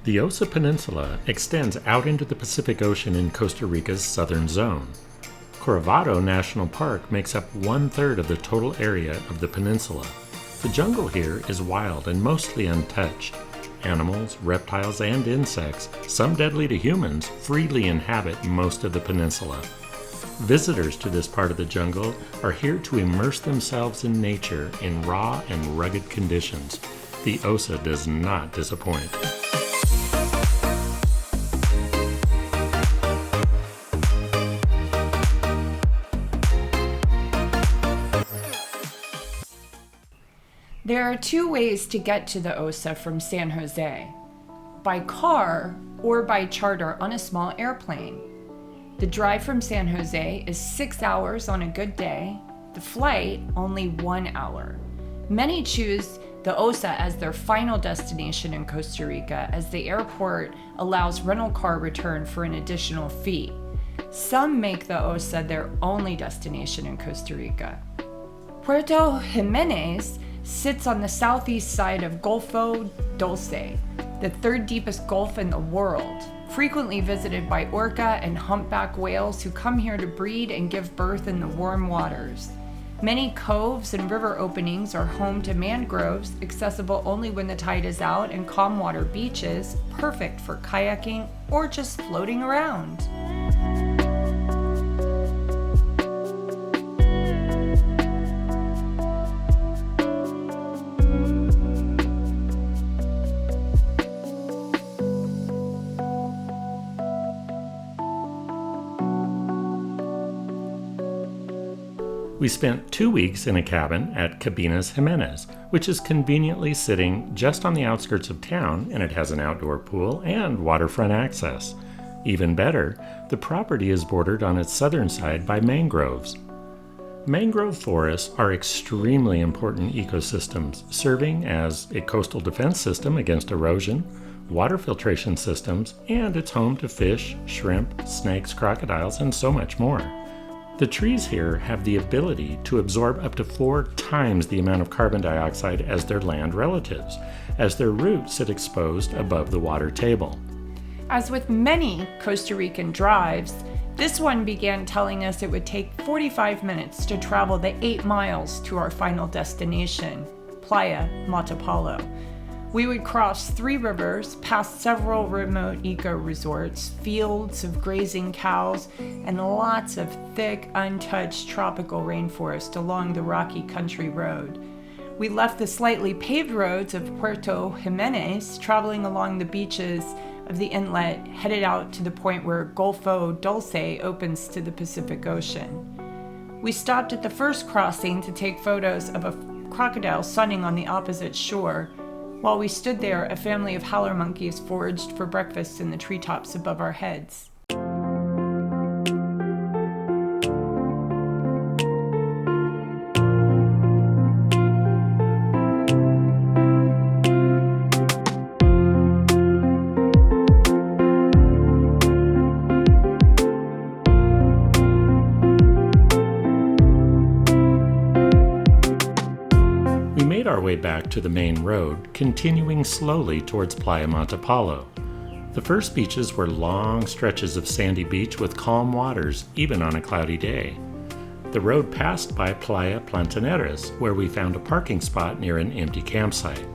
The Osa Peninsula extends out into the Pacific Ocean in Costa Rica's southern zone. Corcovado National Park makes up 1/3 of the total area of the peninsula. The jungle here is wild and mostly untouched. Animals, reptiles, and insects, some deadly to humans, freely inhabit most of the peninsula. Visitors to this part of the jungle are here to immerse themselves in nature in raw and rugged conditions. The Osa does not disappoint. There are two ways to get to the Osa from San Jose: by car or by charter on a small airplane. The drive from San Jose is 6 hours on a good day, the flight only 1 hour. Many choose the Osa as their final destination in Costa Rica, as the airport allows rental car return for an additional fee. Some make the Osa their only destination in Costa Rica. Puerto Jiménez sits on the southeast side of Golfo Dulce, the third deepest gulf in the world, frequently visited by orca and humpback whales who come here to breed and give birth in the warm waters. Many coves and river openings are home to mangroves, accessible only when the tide is out, and calm water beaches, perfect for kayaking or just floating around. We spent 2 weeks in a cabin at Cabinas Jiménez, which is conveniently sitting just on the outskirts of town, and it has an outdoor pool and waterfront access. Even better, the property is bordered on its southern side by mangroves. Mangrove forests are extremely important ecosystems, serving as a coastal defense system against erosion, water filtration systems, and it's home to fish, shrimp, snakes, crocodiles, and so much more. The trees here have the ability to absorb up to 4 times the amount of carbon dioxide as their land relatives, as their roots sit exposed above the water table. As with many Costa Rican drives, this one began telling us it would take 45 minutes to travel the 8 miles to our final destination, Playa Matapalo. We would cross 3 rivers, past several remote eco-resorts, fields of grazing cows, and lots of thick, untouched tropical rainforest along the rocky country road. We left the slightly paved roads of Puerto Jiménez, traveling along the beaches of the inlet, headed out to the point where Golfo Dulce opens to the Pacific Ocean. We stopped at the first crossing to take photos of a crocodile sunning on the opposite shore. While we stood there, a family of howler monkeys foraged for breakfast in the treetops above our heads. Our way back to the main road, continuing slowly towards Playa Matapalo. The first beaches were long stretches of sandy beach with calm waters, even on a cloudy day. The road passed by Playa Plantaneras, where we found a parking spot near an empty campsite.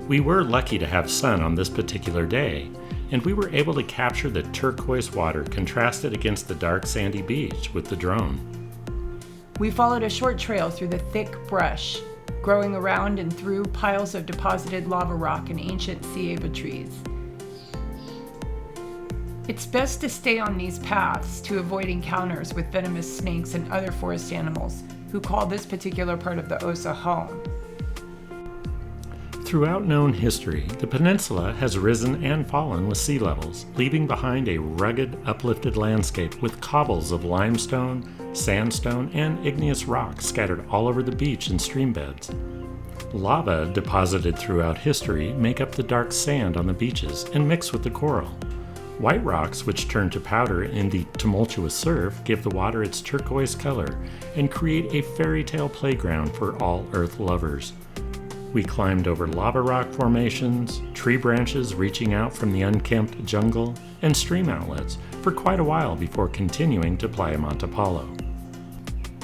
We were lucky to have sun on this particular day, and we were able to capture the turquoise water contrasted against the dark sandy beach with the drone. We followed a short trail through the thick brush, growing around and through piles of deposited lava rock and ancient ceiba trees. It's best to stay on these paths to avoid encounters with venomous snakes and other forest animals who call this particular part of the Osa home. Throughout known history, the peninsula has risen and fallen with sea levels, leaving behind a rugged, uplifted landscape with cobbles of limestone, sandstone, and igneous rocks scattered all over the beach and stream beds. Lava deposited throughout history make up the dark sand on the beaches and mix with the coral. White rocks, which turn to powder in the tumultuous surf, give the water its turquoise color and create a fairy tale playground for all Earth lovers. We climbed over lava rock formations, tree branches reaching out from the unkempt jungle, and stream outlets for quite a while before continuing to Playa Matapalo.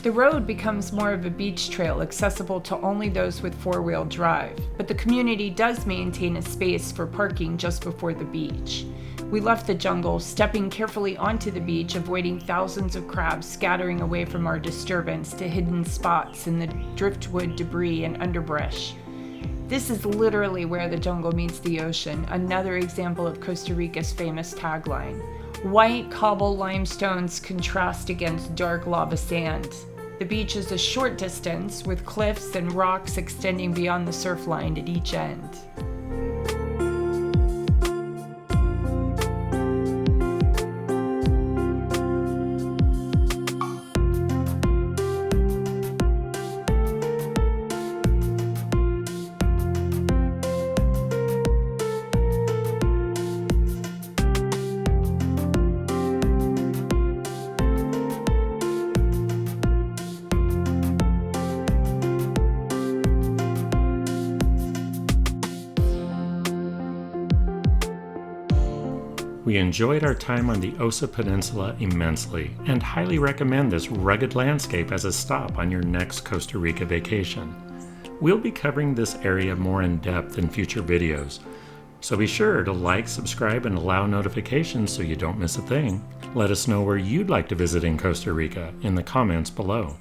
The road becomes more of a beach trail accessible to only those with four-wheel drive, but the community does maintain a space for parking just before the beach. We left the jungle, stepping carefully onto the beach, avoiding thousands of crabs scattering away from our disturbance to hidden spots in the driftwood debris and underbrush. This is literally where the jungle meets the ocean, another example of Costa Rica's famous tagline. White cobble limestones contrast against dark lava sand. The beach is a short distance, with cliffs and rocks extending beyond the surf line at each end. We enjoyed our time on the Osa Peninsula immensely and highly recommend this rugged landscape as a stop on your next Costa Rica vacation. We'll be covering this area more in depth in future videos, so be sure to like, subscribe, and allow notifications so you don't miss a thing. Let us know where you'd like to visit in Costa Rica in the comments below.